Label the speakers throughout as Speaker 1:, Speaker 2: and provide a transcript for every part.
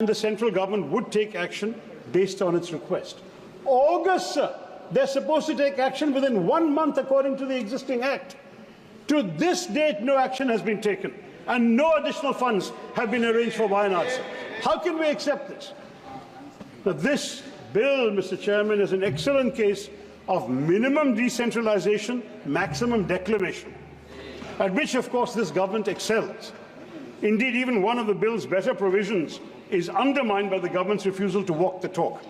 Speaker 1: the central government would take action based on its request. August, sir. They're supposed to take action within 1 month according to the existing Act. To this date, no action has been taken and no additional funds have been arranged for Wayanad, sir. How can we accept this? Now, this bill, Mr. Chairman, is an excellent case of minimum decentralization, maximum declamation, at which, of course, this government excels. Indeed, even one of the bill's better provisions is undermined by the government's refusal to walk the talk.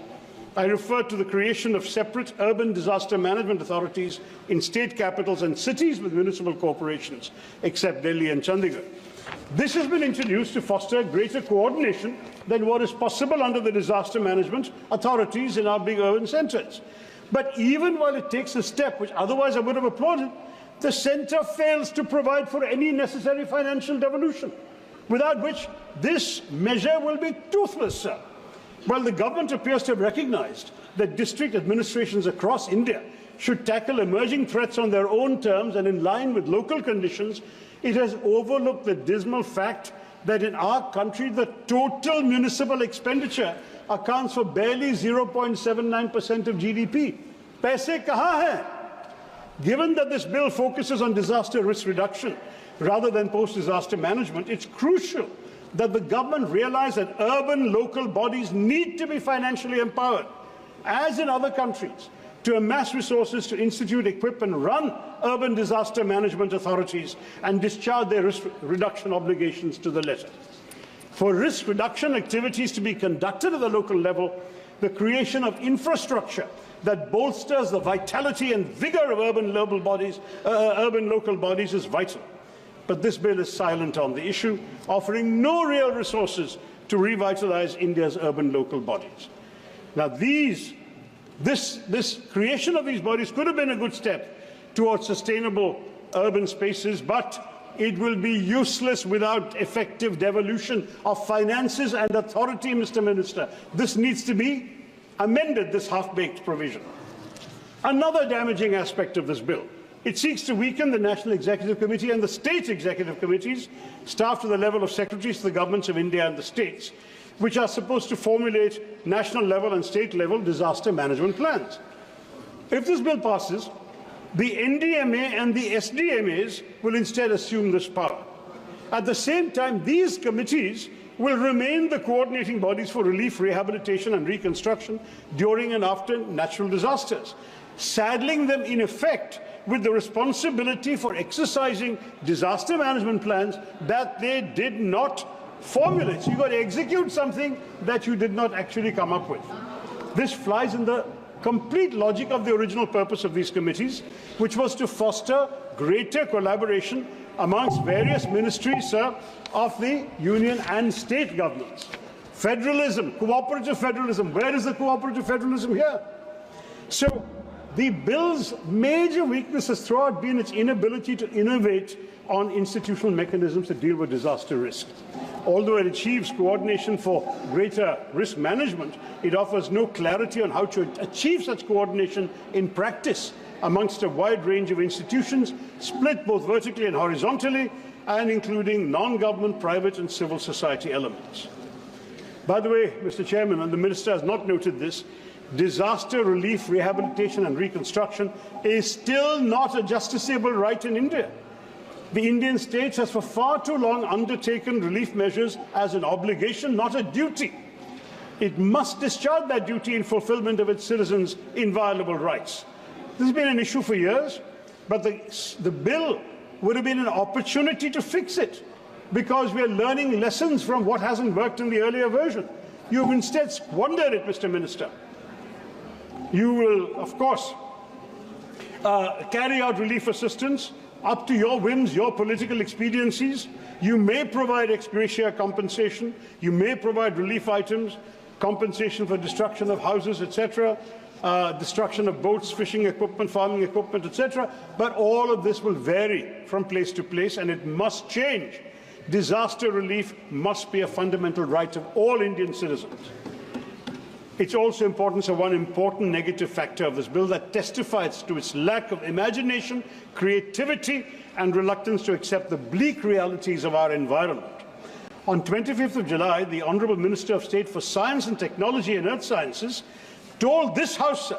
Speaker 1: I refer to the creation of separate urban disaster management authorities in state capitals and cities with municipal corporations, except Delhi and Chandigarh. This has been introduced to foster greater coordination than what is possible under the disaster management authorities in our big urban centres. But even while it takes a step which otherwise I would have applauded, the centre fails to provide for any necessary financial devolution, without which this measure will be toothless, sir. While the government appears to have recognized that district administrations across India should tackle emerging threats on their own terms and in line with local conditions, it has overlooked the dismal fact that in our country the total municipal expenditure accounts for barely 0.79% of GDP. Paise kahan hai? Given that this bill focuses on disaster risk reduction rather than post-disaster management, it's crucial that the government realize that urban local bodies need to be financially empowered, as in other countries, to amass resources to institute, equip and run urban disaster management authorities and discharge their risk reduction obligations to the letter. For risk reduction activities to be conducted at the local level, the creation of infrastructure that bolsters the vitality and vigor of urban local bodies is vital. But this bill is silent on the issue, offering no real resources to revitalize India's urban local bodies. Now, this creation of these bodies could have been a good step towards sustainable urban spaces, but it will be useless without effective devolution of finances and authority, Mr. Minister. This needs to be amended, this half-baked provision. Another damaging aspect of this bill: it seeks to weaken the National Executive Committee and the state executive committees, staffed to the level of secretaries to the governments of India and the states, which are supposed to formulate national level and state level disaster management plans. If this bill passes, the NDMA and the SDMAs will instead assume this power. At the same time, these committees will remain the coordinating bodies for relief, rehabilitation and reconstruction during and after natural disasters, saddling them in effect with the responsibility for exercising disaster management plans that they did not formulate. So you've got to execute something that you did not actually come up with. This flies in the complete logic of the original purpose of these committees, which was to foster greater collaboration amongst various ministries, sir, of the union and state governments. Federalism, cooperative federalism. Where is the cooperative federalism here? So the bill's major weakness has throughout been its inability to innovate on institutional mechanisms to deal with disaster risk. Although it achieves coordination for greater risk management, it offers no clarity on how to achieve such coordination in practice amongst a wide range of institutions, split both vertically and horizontally, and including non-government, private and civil society elements. By the way, Mr. Chairman, and the Minister has not noted this, disaster relief, rehabilitation and reconstruction is still not a justiciable right in India. The Indian state has for far too long undertaken relief measures as an obligation, not a duty. It must discharge that duty in fulfillment of its citizens' inviolable rights. This has been an issue for years, but the bill would have been an opportunity to fix it, because we are learning lessons from what hasn't worked in the earlier version. You have instead squandered it, Mr. Minister. You will, of course, carry out relief assistance up to your whims, your political expediencies. You may provide ex gratia compensation. You may provide relief items, compensation for destruction of houses, etc., destruction of boats, fishing equipment, farming equipment, etc. But all of this will vary from place to place, and it must change. Disaster relief must be a fundamental right of all Indian citizens. It's also important, so one important negative factor of this bill that testifies to its lack of imagination, creativity, and reluctance to accept the bleak realities of our environment. On 25th of July, the Honourable Minister of State for Science and Technology and Earth Sciences told this House, sir,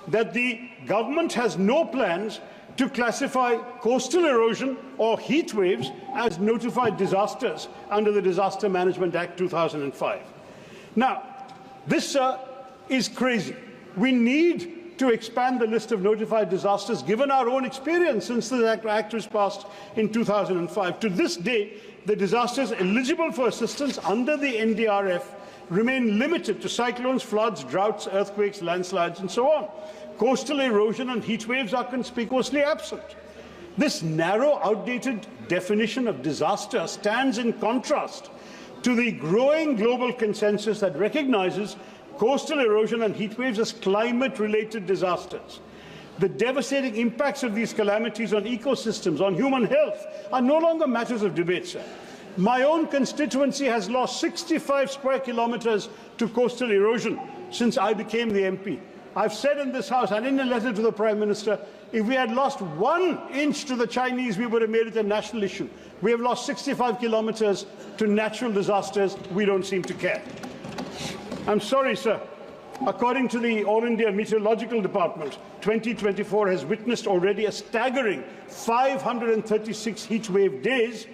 Speaker 1: that the government has no plans to classify coastal erosion or heat waves as notified disasters under the Disaster Management Act 2005. Now, this, sir, is crazy. We need to expand the list of notified disasters given our own experience since the Act was passed in 2005. To this day, the disasters eligible for assistance under the NDRF remain limited to cyclones, floods, droughts, earthquakes, landslides, and so on. Coastal erosion and heat waves are conspicuously absent. This narrow, outdated definition of disaster stands in contrast to the growing global consensus that recognizes coastal erosion and heat waves as climate-related disasters. The devastating impacts of these calamities on ecosystems, on human health, are no longer matters of debate, sir. My own constituency has lost 65 square kilometers to coastal erosion since I became the MP. I've said in this House and in a letter to the Prime Minister, if we had lost 1 inch to the Chinese, we would have made it a national issue. We have lost 65 kilometers to natural disasters. We don't seem to care. I'm sorry, sir. According to the All India Meteorological Department, 2024 has witnessed already a staggering 536 heat wave days,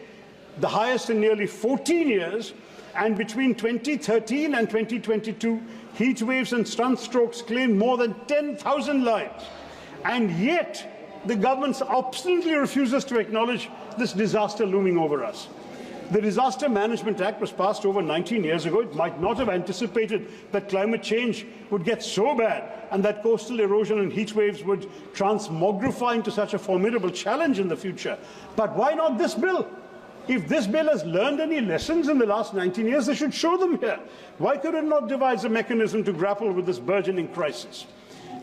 Speaker 1: the highest in nearly 14 years, and between 2013 and 2022, heat waves and sunstrokes claimed more than 10,000 lives. And yet, the government obstinately refuses to acknowledge this disaster looming over us. The Disaster Management Act was passed over 19 years ago. It might not have anticipated that climate change would get so bad and that coastal erosion and heat waves would transmogrify into such a formidable challenge in the future. But why not this bill? If this bill has learned any lessons in the last 19 years, they should show them here. Why could it not devise a mechanism to grapple with this burgeoning crisis?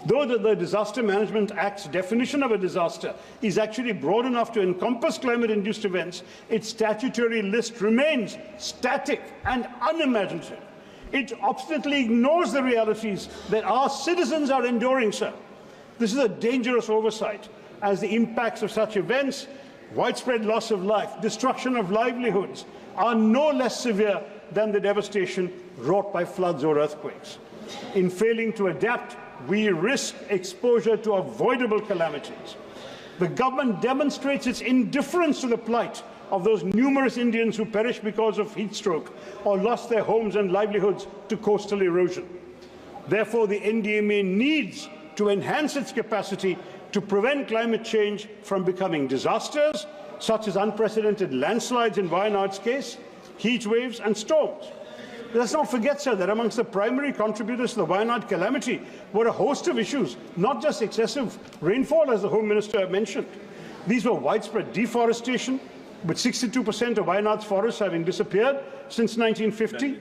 Speaker 1: Though the Disaster Management Act's definition of a disaster is actually broad enough to encompass climate-induced events, its statutory list remains static and unimaginative. It obstinately ignores the realities that our citizens are enduring, sir. This is a dangerous oversight, as the impacts of such events, widespread loss of life, destruction of livelihoods, are no less severe than the devastation wrought by floods or earthquakes. In failing to adapt, we risk exposure to avoidable calamities. The government demonstrates its indifference to the plight of those numerous Indians who perished because of heat stroke or lost their homes and livelihoods to coastal erosion. Therefore, the NDMA needs to enhance its capacity to prevent climate change from becoming disasters, such as unprecedented landslides in Wayanad's case, heat waves and storms. Let's not forget, sir, that amongst the primary contributors to the Wayanad calamity were a host of issues, not just excessive rainfall, as the Home Minister mentioned. These were widespread deforestation, with 62% of Wayanad's forests having disappeared since 1950,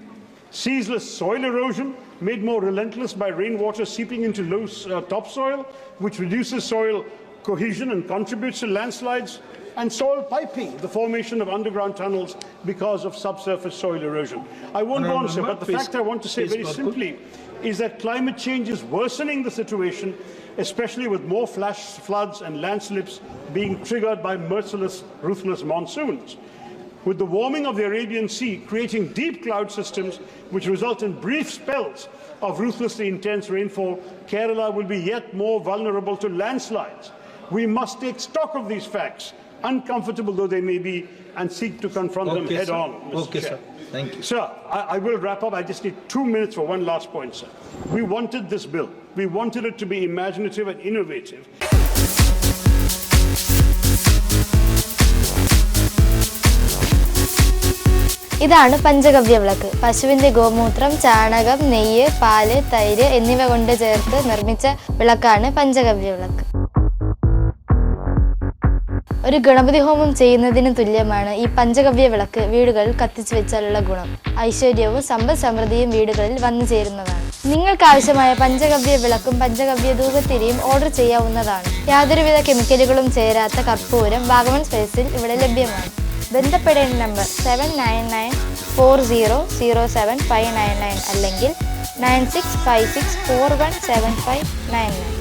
Speaker 1: ceaseless soil erosion, made more relentless by rainwater seeping into loose topsoil, which reduces soil cohesion and contributes to landslides, and soil piping, the formation of underground tunnels because of subsurface soil erosion. I won't go on, sir, but the fact I want to say very simply is that climate change is worsening the situation, especially with more flash floods and landslips being triggered by merciless, ruthless monsoons. With the warming of the Arabian Sea creating deep cloud systems which result in brief spells of ruthlessly intense rainfall, Kerala will be yet more vulnerable to landslides. We must take stock of these facts, uncomfortable though they may be, and seek to confront them head on, Mr. Chair.
Speaker 2: Sir. Thank you.
Speaker 1: Sir, I will wrap up. I just need 2 minutes for one last point, sir. We wanted this bill. We wanted it to be imaginative and innovative.
Speaker 3: ഇതാണ് പഞ്ചഗവ്യ വിളക്ക്. പശുവിന്റെ ഗോമൂത്രം, ചാണകം, നെയ്യ്, പാല്, തൈര് എന്നിവ കൊണ്ട് ചേർത്ത് നിർമ്മിച്ച വിളക്കാണ് പഞ്ചഗവ്യ വിളക്ക്. ഒരു ഗണപതി ഹോമം ചെയ്യുന്നതിന് തുല്യമാണ് ഈ പഞ്ചഗവ്യ വിളക്ക് വീടുകളിൽ കത്തിച്ചു വെച്ചാലുള്ള ഗുണം. ഐശ്വര്യവും സമ്പദ് സമൃദ്ധിയും വീടുകളിൽ വന്നു ചേരുന്നതാണ്. നിങ്ങൾക്ക് ആവശ്യമായ പഞ്ചഗവ്യ വിളക്കും പഞ്ചഗവ്യ ധൂപത്തിരിയും ഓർഡർ ചെയ്യാവുന്നതാണ്. യാതൊരുവിധ കെമിക്കലുകളും ചേരാത്ത കർപ്പൂരം വാഗമൺ സ്പേസിൽ ഇവിടെ ലഭ്യമാണ്. ബന്ധപ്പെടേണ്ട നമ്പർ 7994007599 അല്ലെങ്കിൽ 9656417599.